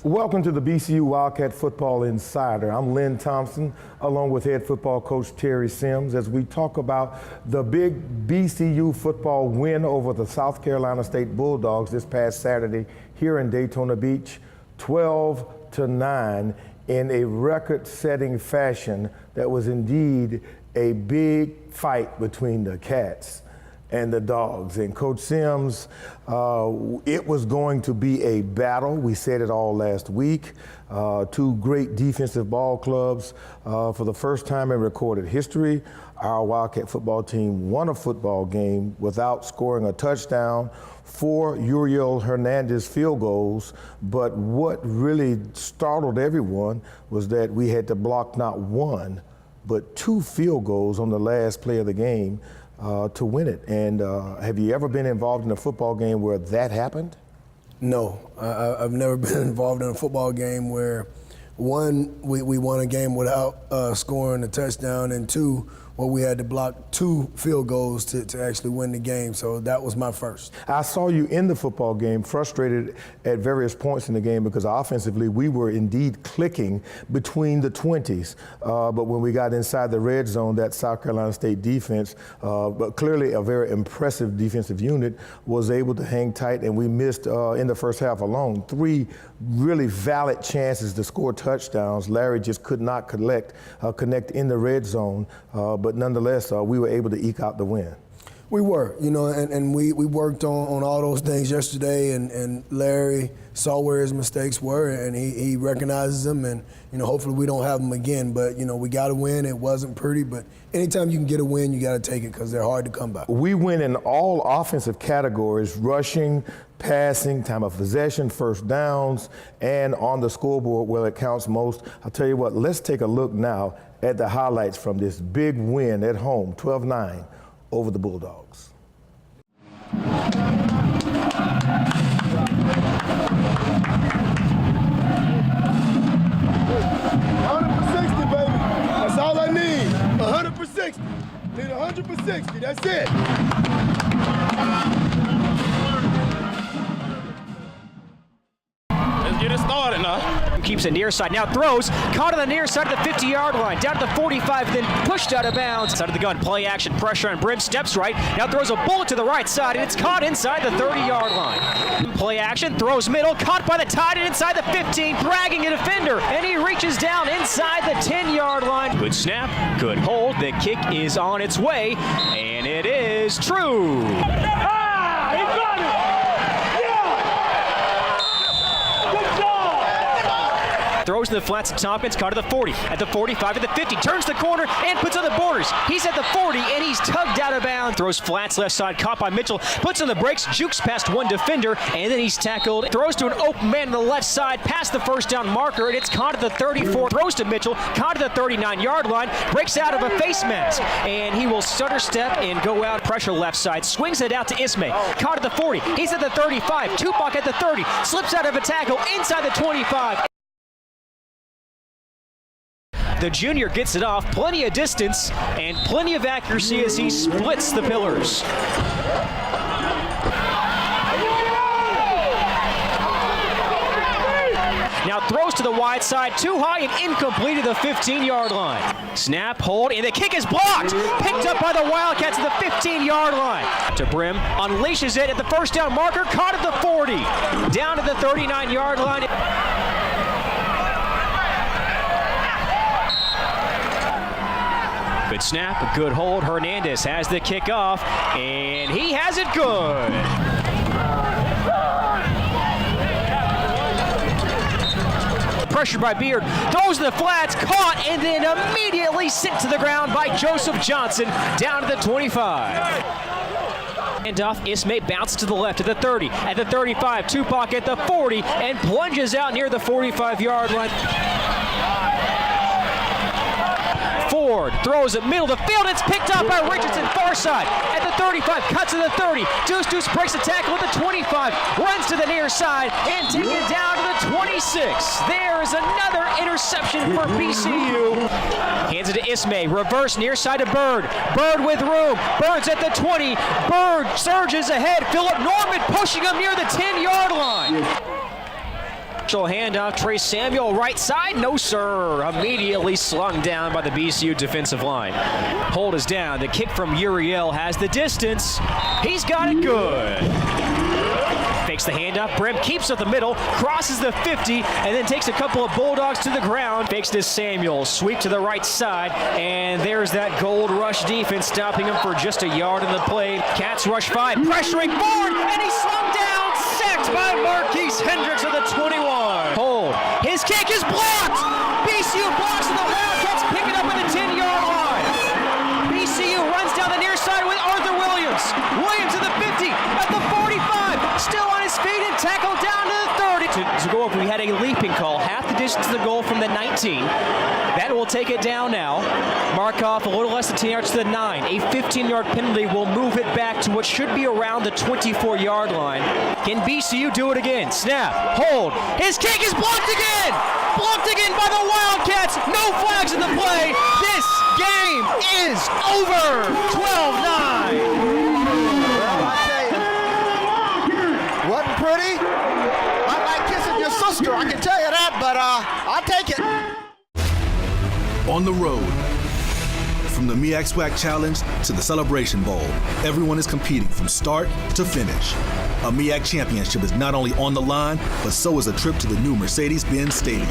Welcome to the BCU Wildcat Football Insider. I'm Lynn Thompson, along with head football coach Terry Sims, as we talk about the big BCU football win over the South Carolina State Bulldogs this past Saturday here in Daytona Beach, 12-9 in a record-setting fashion that was indeed a big fight between the Cats and the Dogs. And Coach Sims, it was going to be a battle. We said it all last week. Two great defensive ball clubs. For the first time in recorded history, our Wildcat football team won a football game without scoring a touchdown, 4 Uriel Hernandez field goals. But what really startled everyone was that we had to block not one, but 2 field goals on the last play of the game to win it. And have you ever been involved in a football game where that happened? No, I've never been involved in a football game where, one, we won a game without scoring a touchdown, and 2, where we had to block 2 field goals to actually win the game. So that was my first. I saw you in the football game frustrated at various points in the game because offensively we were indeed clicking between the 20s. But when we got inside the red zone, that South Carolina State defense, but clearly a very impressive defensive unit, was able to hang tight, and we missed in the first half alone 3 really valid chances to score touchdowns. Larry just could not connect in the red zone. But nonetheless, we were able to eke out the win. We were, and we worked on all those things yesterday, and Larry saw where his mistakes were, and he recognizes them, and hopefully we don't have them again. But we got to win. It wasn't pretty, but anytime you can get a win, you got to take it because they're hard to come by. We win in all offensive categories: rushing, passing, time of possession, first downs, and on the scoreboard where it counts most. I'll tell you what, let's take a look now at the highlights from this big win at home, 12-9 over the Bulldogs. 100%, baby. That's all I need. 100%. Need 100%. That's it. Let's get it started now. Keeps it near side, now throws, caught on the near side of the 50-yard line, down to the 45, then pushed out of bounds. Out of the gun, play action, pressure on Brim, steps right, now throws a bullet to the right side, and it's caught inside the 30-yard line. Play action, throws middle, caught by the tight end inside the 15, dragging a defender, and he reaches down inside the 10-yard line. Good snap, good hold, the kick is on its way, and it is true. He got it! Throws to the flats to Tompkins, caught at the 40, at the 45, at the 50, turns the corner and puts on the borders. He's at the 40 and he's tugged out of bounds. Throws flats left side, caught by Mitchell, puts on the brakes, jukes past one defender, and then he's tackled. Throws to an open man on the left side, past the first down marker, and it's caught at the 34. Throws to Mitchell, caught at the 39-yard line, breaks out of a face mask, and he will stutter step and go out, pressure left side, swings it out to Ismay, caught at the 40, he's at the 35, Tupac at the 30, slips out of a tackle inside the 25. The junior gets it off, plenty of distance and plenty of accuracy as he splits the pillars. Now throws to the wide side, too high and incomplete at the 15-yard line. Snap, hold, and the kick is blocked. Picked up by the Wildcats at the 15-yard line. To Brim, unleashes it at the first down marker, caught at the 40. Down to the 39-yard line. Good snap, a good hold. Hernandez has the kickoff, and he has it good. Pressured by Beard, throws to the flats, caught, and then immediately sent to the ground by Joseph Johnson, down to the 25. Handoff, Ismay bounces to the left at the 30, at the 35, Tupac at the 40, and plunges out near the 45-yard line. Ford throws it middle of the field. It's picked up by Richardson, far side at the 35, cuts to the 30. Deuce breaks the tackle at the 25, runs to the near side and taken it down to the 26. There is another interception for BCU. Hands it to Ismay, reverse near side to Bird. Bird with room. Bird's at the 20. Bird surges ahead. Philip Norman pushing him near the 10-yard line. Handoff, Trey Samuel, right side, no sir. Immediately slung down by the BCU defensive line. Hold is down. The kick from Uriel has the distance. He's got it good. Fakes the handoff. Brim keeps up the middle, crosses the 50, and then takes a couple of Bulldogs to the ground. Fakes to Samuel, sweep to the right side, and there's that Gold Rush defense stopping him for just a yard in the play. Cats rush 5, pressuring forward, and he's slung down, sacked by Marquise Hendricks of the 21. Hold. His kick is blocked. BCU blocks, and the Wildcats pick it up at the 10-yard line. BCU runs down the near side with Arthur Williams. Williams at the 50, at the 45, still on his feet and tackled down to the 30. To go over, we had a leaping call, half the distance to the goal from the 19. That will take it down now. Markov a little less than 10 yards to the 9. A 15-yard penalty will move it back to what should be around the 24-yard line. Can BCU do it again? Snap, hold, his kick is blocked again! Blocked again by the Wildcats! No flags in the play! This game is over! 12-9! Wasn't pretty. I like kissing your sister, I can tell you that, but I'll take it. On the road, from the MEAC SWAC Challenge to the Celebration Bowl, everyone is competing from start to finish. A MEAC championship is not only on the line, but so is a trip to the new Mercedes-Benz Stadium.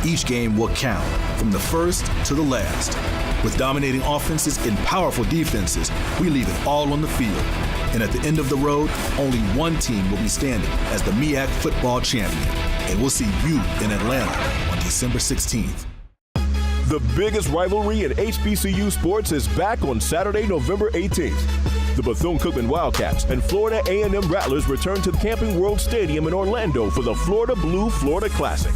Each game will count, from the first to the last. With dominating offenses and powerful defenses, we leave it all on the field. And at the end of the road, only one team will be standing as the MEAC football champion. And we'll see you in Atlanta on December 16th. The biggest rivalry in HBCU sports is back on Saturday, November 18th. The Bethune-Cookman Wildcats and Florida A&M Rattlers return to the Camping World Stadium in Orlando for the Florida Blue Florida Classic.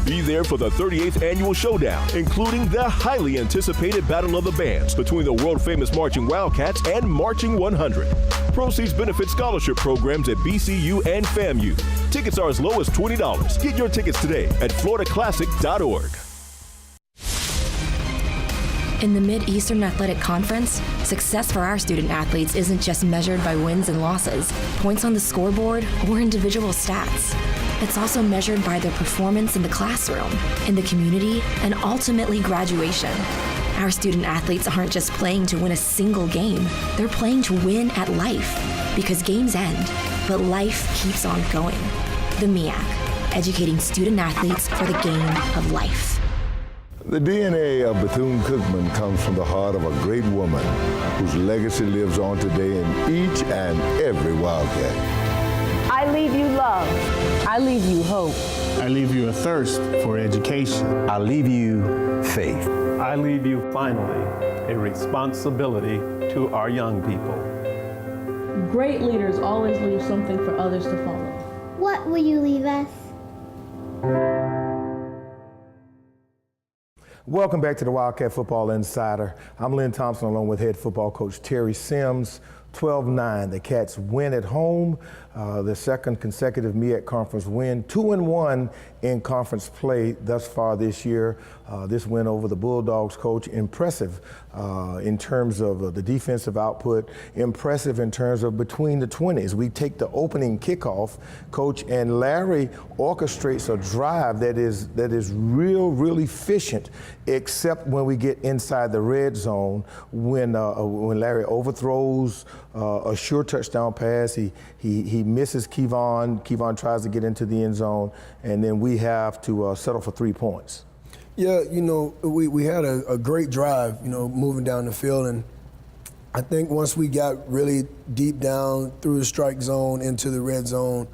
Be there for the 38th annual showdown, including the highly anticipated Battle of the Bands between the world-famous Marching Wildcats and Marching 100. Proceeds benefit scholarship programs at BCU and FAMU. Tickets are as low as $20. Get your tickets today at floridaclassic.org. In the Mid-Eastern Athletic Conference, success for our student athletes isn't just measured by wins and losses, points on the scoreboard, or individual stats. It's also measured by their performance in the classroom, in the community, and ultimately graduation. Our student athletes aren't just playing to win a single game, they're playing to win at life. Because games end, but life keeps on going. The MEAC, educating student athletes for the game of life. The DNA of Bethune-Cookman comes from the heart of a great woman whose legacy lives on today in each and every Wildcat. I leave you love. I leave you hope. I leave you a thirst for education. I leave you faith. I leave you, finally, a responsibility to our young people. Great leaders always leave something for others to follow. What will you leave us? Welcome back to the Wildcat Football Insider. I'm Lynn Thompson along with head football coach Terry Sims. 12-9, the Cats win at home, the second consecutive MEAC conference win, 2-1 in conference play thus far this year. This win over the Bulldogs, coach, impressive in terms of the defensive output, impressive in terms of between the 20s. We take the opening kickoff, coach, and Larry orchestrates a drive that is real efficient, except when we get inside the red zone, when Larry overthrows a sure touchdown pass, he misses Kevon. Kevon tries to get into the end zone, and then we have to settle for 3 points. Yeah, we had a great drive, moving down the field, and I think once we got really deep down through the strike zone into the red zone,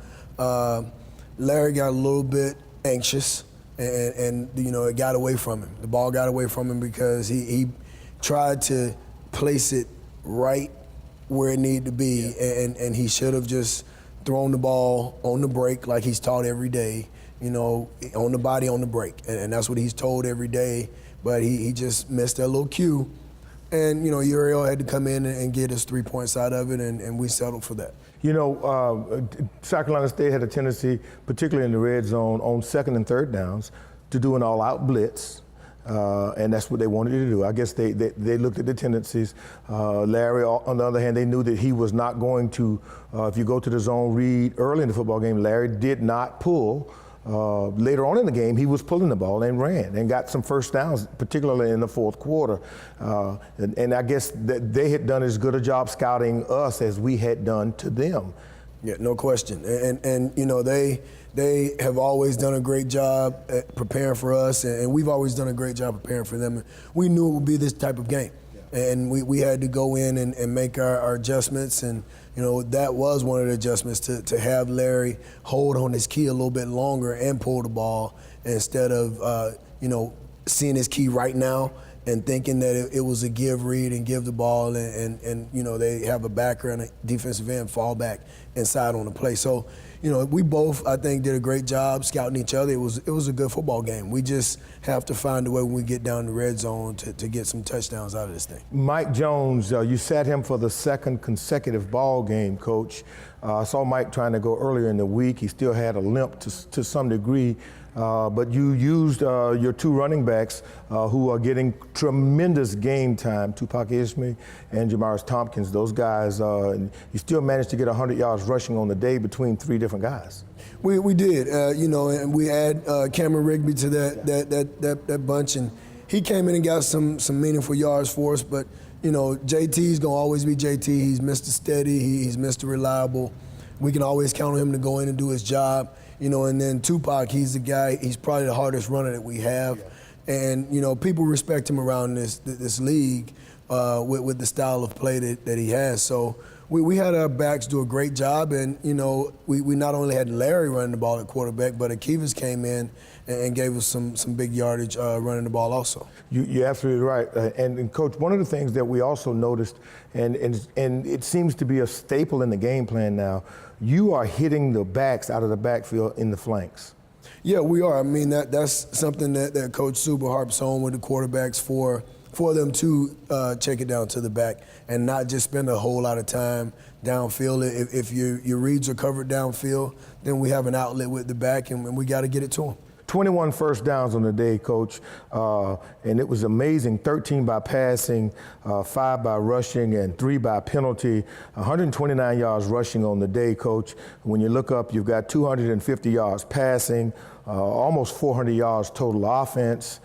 Larry got a little bit anxious, and it got away from him. The ball got away from him because he tried to place it right where it needed to be, and he should have just thrown the ball on the break like he's taught every day. On the body, on the break. And that's what he's told every day, but he just missed that little cue. And, Uriel had to come in and get us 3 points out of it, and we settled for that. South Carolina State had a tendency, particularly in the red zone, on second and third downs, to do an all-out blitz. And that's what they wanted to do. I guess they looked at the tendencies. Larry, on the other hand, they knew that he was not going to, if you go to the zone read early in the football game, Larry did not pull later on in the game, he was pulling the ball and ran and got some first downs, particularly in the fourth quarter. And I guess that they had done as good a job scouting us as we had done to them. Yeah, no question. And you know, they have always done a great job at preparing for us, and we've always done a great job preparing for them. We knew it would be this type of game. And we had to go in and make our adjustments, and you know, that was one of the adjustments to have Larry hold on his key a little bit longer and pull the ball instead of you know, seeing his key right now and thinking that it was a give read and give the ball, and you know, they have a backer and a defensive end fall back inside on the play. So, you know, we both, I think, did a great job scouting each other. It was a good football game. We just have to find a way when we get down the red zone to get some touchdowns out of this thing. Mike Jones, you sat him for the second consecutive ball game, Coach. I saw Mike trying to go earlier in the week. He still had a limp to some degree. But you used your two running backs who are getting tremendous game time, Tupac Ishmael and Jamaris Tompkins. Those guys, you still managed to get 100 yards rushing on the day between three different guys. We did, you know, and we add Cameron Rigby to that bunch, and he came in and got some meaningful yards for us. But you know, JT's gonna always be JT. He's Mr. Steady. He's Mr. Reliable. We can always count on him to go in and do his job. You know, and then Tupac, he's the guy, he's probably the hardest runner that we have. Yeah. And, you know, people respect him around this league with the style of play that he has. So we had our backs do a great job, and, you know, we not only had Larry running the ball at quarterback, but Akivas came in and gave us some big yardage running the ball also. You're absolutely right. And Coach, one of the things that we also noticed, and it seems to be a staple in the game plan now, you are hitting the backs out of the backfield in the flanks. Yeah, we are. I mean, that's something that Coach Suber harps on with the quarterbacks for them to check it down to the back and not just spend a whole lot of time downfield. If your reads are covered downfield, then we have an outlet with the back, and we got to get it to them. 21 first downs on the day, Coach, and it was amazing. 13 by passing, 5 by rushing, and 3 by penalty. 129 yards rushing on the day, Coach. When you look up, you've got 250 yards passing, almost 400 yards total offense,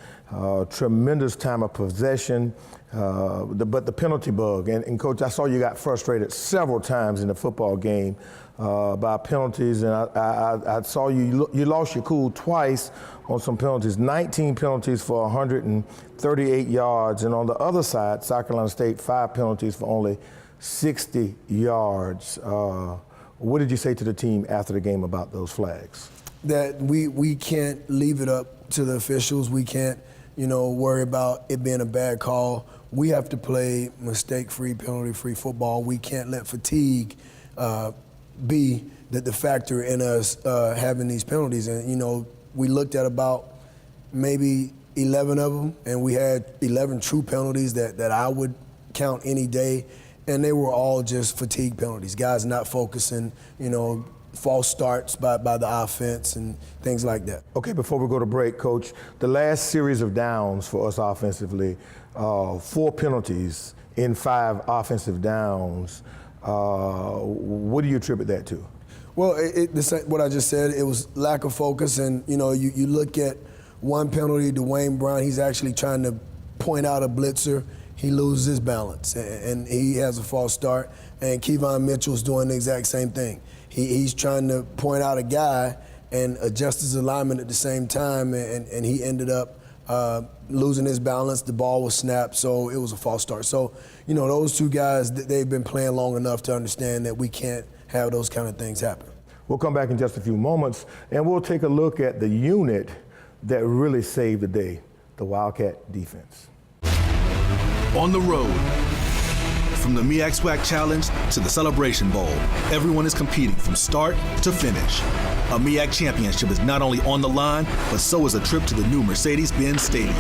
tremendous time of possession, but the penalty bug. And Coach, I saw you got frustrated several times in the football game by penalties, and I saw you lost your cool twice on some penalties. 19 penalties for 138 yards, and on the other side, South Carolina State, 5 penalties for only 60 yards. What did you say to the team after the game about those flags? That we can't leave it up to the officials. We can't, you know, worry about it being a bad call. We have to play mistake-free, penalty-free football. We can't let fatigue be the factor in us having these penalties. And, you know, we looked at about maybe 11 of them, and we had 11 true penalties that I would count any day, and they were all just fatigue penalties. Guys not focusing, you know, false starts by the offense and things like that. Okay, before we go to break, Coach, the last series of downs for us offensively, 4 penalties in 5 offensive downs. What do you attribute that to? Well, what I just said, it was lack of focus. And, you know, you look at one penalty, Dwayne Brown, he's actually trying to point out a blitzer. He loses his balance, and he has a false start. And Kevon Mitchell's doing the exact same thing. He's trying to point out a guy and adjust his alignment at the same time, and he ended up losing his balance. The ball was snapped, so it was a false start. So, you know, those two guys, they've been playing long enough to understand that we can't have those kind of things happen. We'll come back in just a few moments, and we'll take a look at the unit that really saved the day, the Wildcat defense. On the road, from the MEAC SWAC Challenge to the Celebration Bowl, everyone is competing from start to finish. A MEAC championship is not only on the line, but so is a trip to the new Mercedes-Benz Stadium.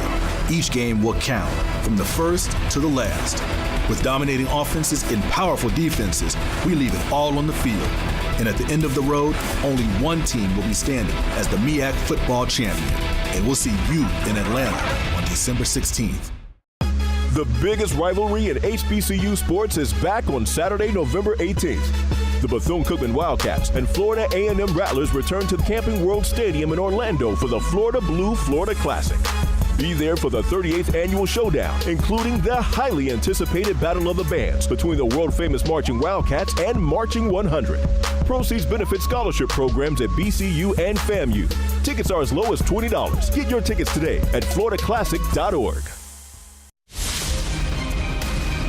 Each game will count, from the first to the last. With dominating offenses and powerful defenses, we leave it all on the field. And at the end of the road, only one team will be standing as the MEAC football champion. And we'll see you in Atlanta on December 16th. The biggest rivalry in HBCU sports is back on Saturday, November 18th. The Bethune-Cookman Wildcats and Florida A&M Rattlers return to the Camping World Stadium in Orlando for the Florida Blue Florida Classic. Be there for the 38th annual showdown, including the highly anticipated Battle of the Bands between the world-famous Marching Wildcats and Marching 100. Proceeds benefit scholarship programs at BCU and FAMU. Tickets are as low as $20. Get your tickets today at floridaclassic.org.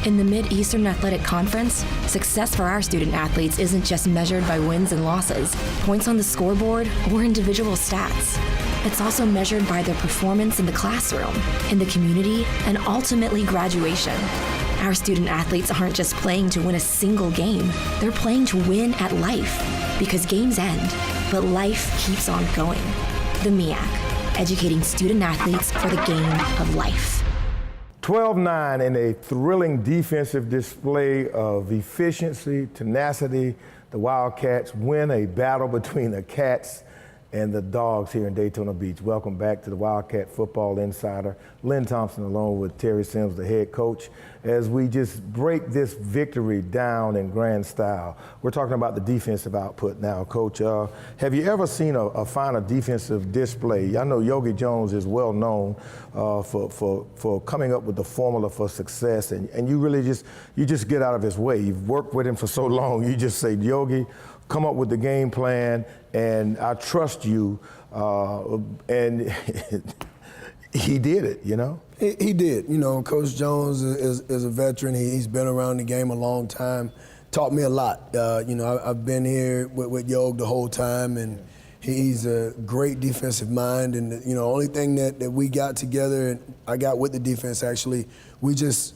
In the Mid-Eastern Athletic Conference, success for our student athletes isn't just measured by wins and losses, points on the scoreboard, or individual stats. It's also measured by their performance in the classroom, in the community, and ultimately graduation. Our student athletes aren't just playing to win a single game, they're playing to win at life. Because games end, but life keeps on going. The MEAC, educating student athletes for the game of life. 12-9 in a thrilling defensive display of efficiency, tenacity. The Wildcats win a battle between the Cats and the Dogs here in Daytona Beach. Welcome back to the Wildcat Football Insider. Lynn Thompson along with Terry Sims, the head coach, as we just break this victory down in grand style. We're talking about the defensive output now, Coach. Have you ever seen a finer defensive display? I know Yogi Jones is well known for coming up with the formula for success, and you really just get out of his way. You've worked with him for so long. You just say, Yogi, come up with the game plan, and I trust you. And he did it, you know? He did. You know, Coach Jones is a veteran. He's been around the game a long time. Taught me a lot. You know, I've been here with Yog the whole time, and he's a great defensive mind. And, you know, only thing that we got together, and I got with the defense actually, we just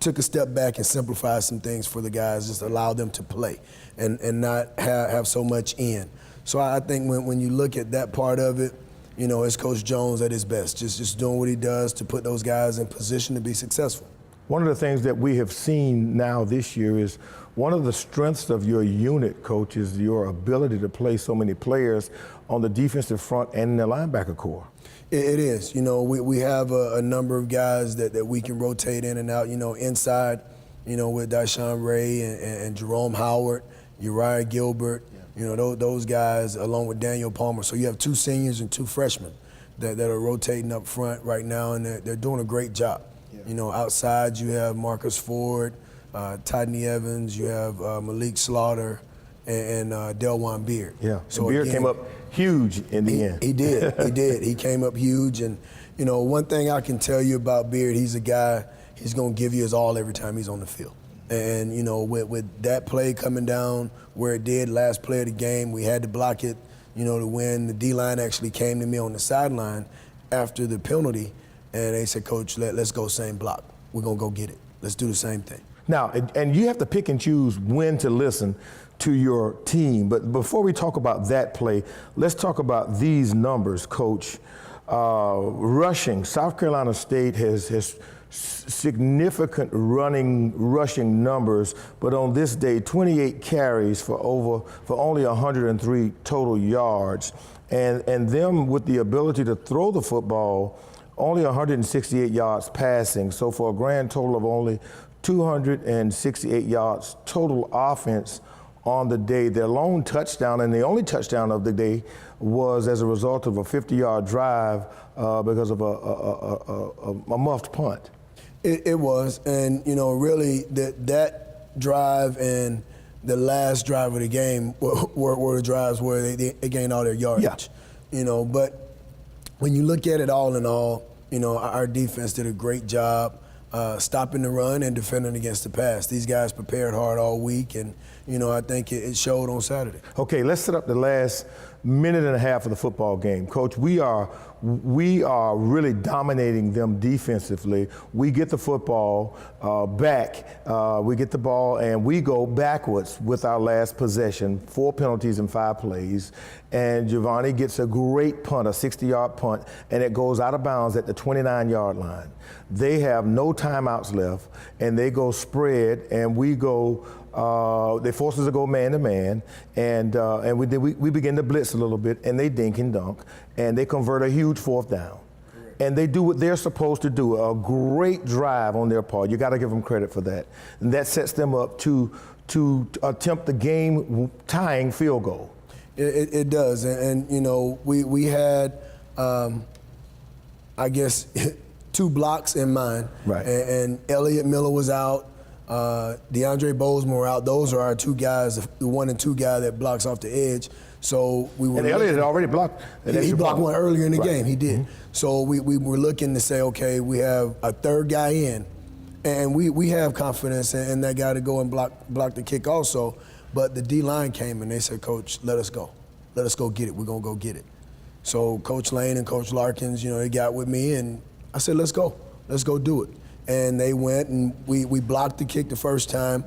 took a step back and simplified some things for the guys, just allow them to play and not have so much in. So I think when you look at that part of it, you know, it's Coach Jones at his best, just doing what he does to put those guys in position to be successful. One of the things that we have seen now this year is one of the strengths of your unit, Coach, is your ability to play so many players on the defensive front and in the linebacker core. It is. You know, we have a number of guys that we can rotate in and out, you know, inside, you know, with Dyshawn Ray and Jerome Howard, Uriah Gilbert, you know, those guys along with Daniel Palmer. So you have two seniors and two freshmen that are rotating up front right now, and they're doing a great job. Yeah. You know, outside you have Marcus Ford, Tydney Evans, you have Malik Slaughter, and Delwan Beard. Yeah, so Beard again, came up huge in the end. He did. He came up huge. And, you know, one thing I can tell you about Beard, he's a guy, he's going to give you his all every time he's on the field. And, you know, with that play coming down where it did, last play of the game, we had to block it, you know, to win. The D-line actually came to me on the sideline after the penalty, and they said, Coach, let's go same block. We're going to go get it. Let's do the same thing. Now, and you have to pick and choose when to listen to your team. But before we talk about that play, let's talk about these numbers, Coach. Rushing, South Carolina State has significant rushing numbers, but on this day, 28 carries for only 103 total yards, and them with the ability to throw the football, only 168 yards passing. So for a grand total of only 268 yards total offense on the day. Their lone touchdown, and the only touchdown of the day, was as a result of a 50-yard drive because of a muffed punt. It was, and you know, really that drive and the last drive of the game were the drives where they gained all their yardage. Yeah. You know, but when you look at it all in all, you know, our defense did a great job stopping the run and defending against the pass. These guys prepared hard all week, and you know, I think it showed on Saturday. Okay, let's set up the last minute and a half of the football game. Coach, we are really dominating them defensively. We get the football back. We get the ball and we go backwards with our last possession, 4 penalties in 5 plays. And Giovanni gets a great punt, a 60-yard punt, and it goes out of bounds at the 29-yard line. They have no timeouts left, and they go spread, and we go. They force us to go man-to-man, and we begin to blitz a little bit, and they dink and dunk, and they convert a huge 4th down. And they do what they're supposed to do, a great drive on their part. You got to give them credit for that. And that sets them up to to attempt the game-tying field goal. It does, and you know, we had, I guess, 2 blocks in mind. Right. And Elliott Miller was out. DeAndre Bozeman were out. Those are our 2 guys, the 1 and 2 guy that blocks off the edge. So we were. And Elliott had already blocked. He blocked one earlier in the game. He did. Mm-hmm. So we were looking to say, okay, we have a 3rd guy in, and we have confidence in that guy to go and block the kick also. But the D-line came and they said, Coach, let us go. Let us go get it. We're gonna go get it. So Coach Lane and Coach Larkins, you know, they got with me, and I said, let's go. Let's go do it. And they went, and we blocked the kick the first time.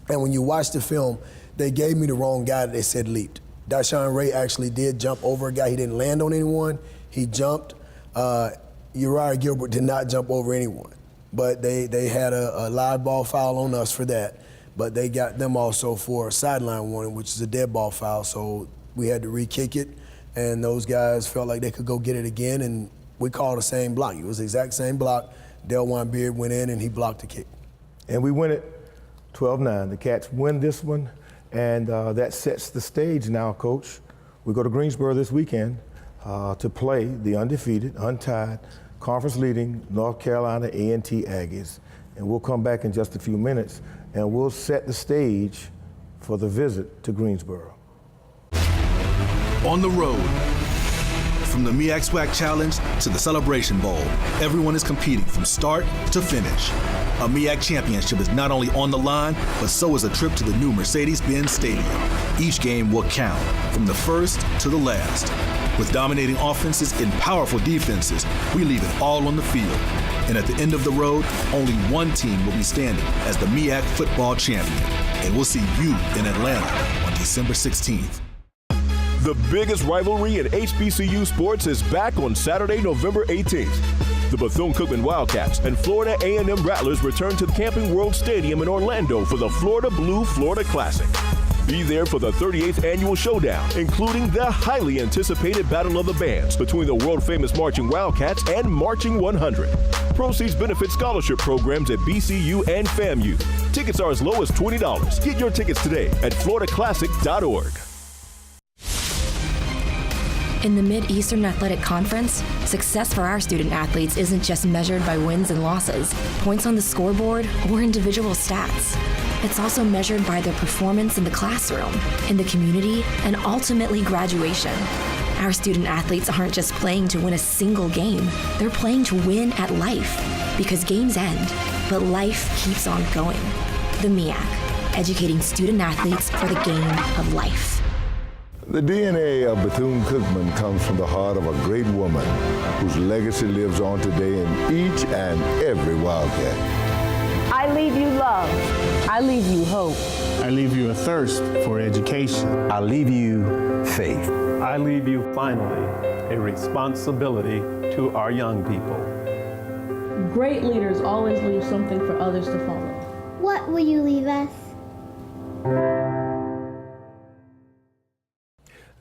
And when you watch the film, they gave me the wrong guy that they said leaped. Dashawn Ray actually did jump over a guy. He didn't land on anyone. He jumped. Uriah Gilbert did not jump over anyone. But they had a live ball foul on us for that. But they got them also for a sideline warning, which is a dead ball foul. So we had to re-kick it. And those guys felt like they could go get it again. And we called the same block. It was the exact same block. Delwan Beard went in and he blocked the kick. And we win it 12-9. The Cats win this one, and that sets the stage now, Coach. We go to Greensboro this weekend to play the undefeated, untied, conference-leading North Carolina A&T Aggies. And we'll come back in just a few minutes, and we'll set the stage for the visit to Greensboro. On the road, from the MEAC SWAC Challenge to the Celebration Bowl, everyone is competing from start to finish. A MEAC championship is not only on the line, but so is a trip to the new Mercedes-Benz Stadium. Each game will count, from the first to the last. With dominating offenses and powerful defenses, we leave it all on the field. And at the end of the road, only one team will be standing as the MEAC football champion. And we'll see you in Atlanta on December 16th. The biggest rivalry in HBCU sports is back on Saturday, November 18th. The Bethune-Cookman Wildcats and Florida A&M Rattlers return to the Camping World Stadium in Orlando for the Florida Blue Florida Classic. Be there for the 38th annual showdown, including the highly anticipated Battle of the Bands between the world-famous Marching Wildcats and Marching 100. Proceeds benefit scholarship programs at BCU and FAMU. Tickets are as low as $20. Get your tickets today at floridaclassic.org. In the Mid-Eastern Athletic Conference, success for our student athletes isn't just measured by wins and losses, points on the scoreboard, or individual stats. It's also measured by their performance in the classroom, in the community, and ultimately graduation. Our student athletes aren't just playing to win a single game, they're playing to win at life. Because games end, but life keeps on going. The MEAC, educating student athletes for the game of life. The DNA of Bethune-Cookman comes from the heart of a great woman whose legacy lives on today in each and every Wildcat. I leave you love. I leave you hope. I leave you a thirst for education. I leave you faith. I leave you, finally, a responsibility to our young people. Great leaders always leave something for others to follow. What will you leave us?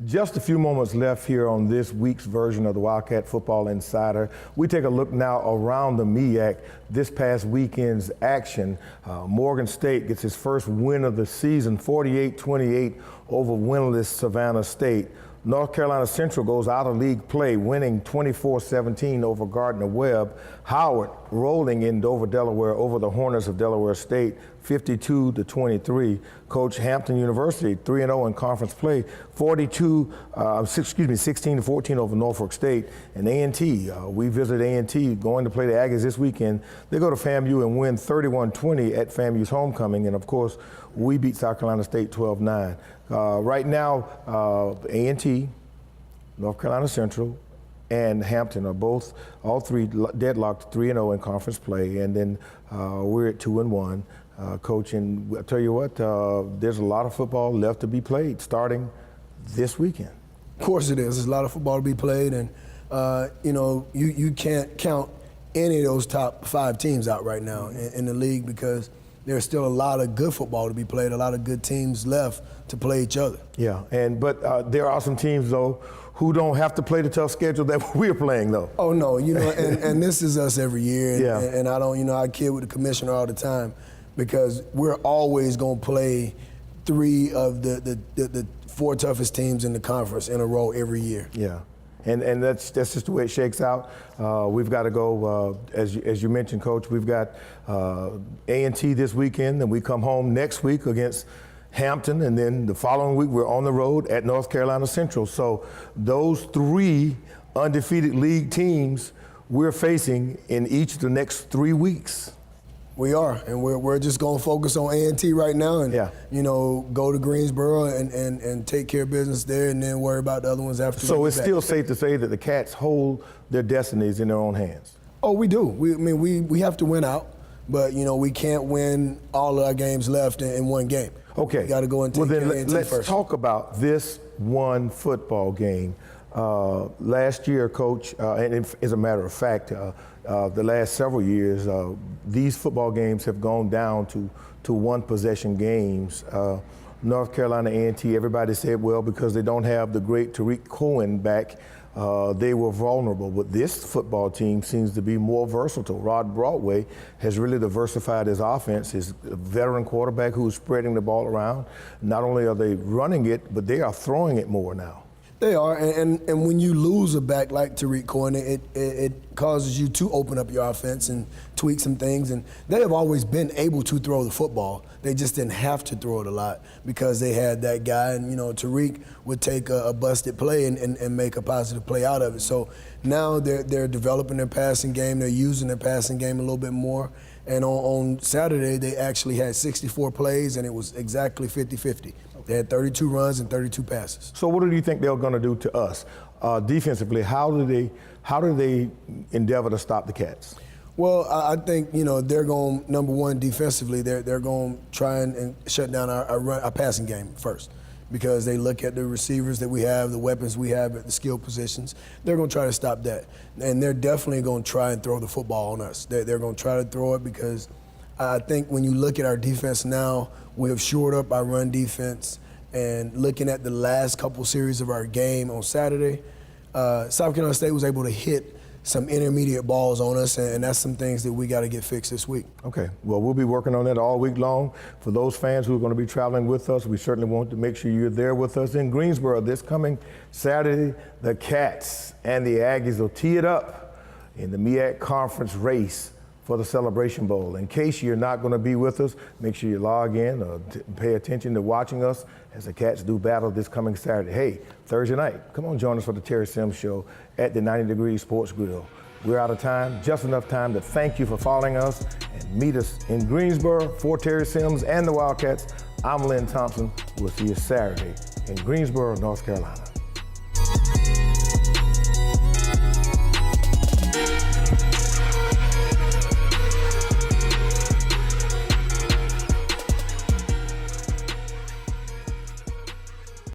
Just a few moments left here on this week's version of the Wildcat Football Insider. We take a look now around the MEAC. This past weekend's action, Morgan State gets its first win of the season, 48-28 over winless Savannah State. North Carolina Central goes out of league play, winning 24-17 over Gardner-Webb. Howard rolling in Dover, Delaware over the Hornets of Delaware State, 52-23. Coach Hampton University, 3-0 in conference play, 16-14 over Norfolk State. And A&T, we visit A&T going to play the Aggies this weekend. They go to FAMU and win 31-20 at FAMU's homecoming. And of course, we beat South Carolina State 12-9. Right now, A&T, North Carolina Central, and Hampton are all three deadlocked 3-0 in conference play. And then we're at 2-1. Coach, and I tell you what, there's a lot of football left to be played starting this weekend. Of course it is. There's a lot of football to be played, and you can't count any of those top 5 teams out right now in the league because there's still a lot of good football to be played, a lot of good teams left to play each other. Yeah, but there are some teams, though, who don't have to play the tough schedule that we're playing, though. Oh, no, and this is us every year, yeah. and I don't, I kid with the commissioner all the time. because we're always going to play 3 of the 4 toughest teams in the conference in a row every year. Yeah. And that's just the way it shakes out. We've got to go, as you mentioned, Coach, we've got A&T this weekend, and we come home next week against Hampton, and then the following week we're on the road at North Carolina Central. So those 3 undefeated league teams we're facing in each of the next 3 weeks. We are, and we're just going to focus on A&T right now and, go to Greensboro and take care of business there and then worry about the other ones after. So it's still safe to say that the Cats hold their destinies in their own hands? Oh, we do. We have to win out, but, we can't win all of our games left in one game. Okay. We got to go and take care of A&T let's first. talk about this one football game. Last year, Coach, and as a matter of fact, the last several years, these football games have gone down to one-possession games. North Carolina A&T, everybody said, well, because they don't have the great Tariq Cohen back, they were vulnerable. But this football team seems to be more versatile. Rod Broadway has really diversified his offense. His veteran quarterback who's spreading the ball around. Not only are they running it, but they are throwing it more now. They are, and when you lose a back like Tariq Cohen, it causes you to open up your offense and tweak some things. And they have always been able to throw the football. They just didn't have to throw it a lot because they had that guy. And, Tariq would take a busted play and make a positive play out of it. So now they're developing their passing game. They're using their passing game a little bit more. And on Saturday, they actually had 64 plays, and it was exactly 50-50. They had 32 runs and 32 passes. So what do you think they're going to do to us defensively? How do they endeavor to stop the Cats? Well, I think they're going, number one, defensively, they're going to try and shut down our passing game first, because they look at the receivers that we have, the weapons we have at the skill positions. They're going to try to stop that, and they're definitely going to try and throw the football on us. They're going to try to throw it because I think when you look at our defense now, we have shored up our run defense. And looking at the last couple series of our game on Saturday, South Carolina State was able to hit some intermediate balls on us, and that's some things that we got to get fixed this week. Okay, well, we'll be working on that all week long. For those fans who are going to be traveling with us, we certainly want to make sure you're there with us in Greensboro this coming Saturday. The Cats and the Aggies will tee it up in the MEAC Conference race for the Celebration Bowl. In case you're not going to be with us, make sure you log in or pay attention to watching us as the Cats do battle this coming Saturday. Hey, Thursday night, come on, join us for the Terry Sims Show at the 90 Degree Sports Grill. We're out of time, just enough time to thank you for following us and meet us in Greensboro for Terry Sims and the Wildcats. I'm Lynn Thompson. We'll see you Saturday in Greensboro, North Carolina.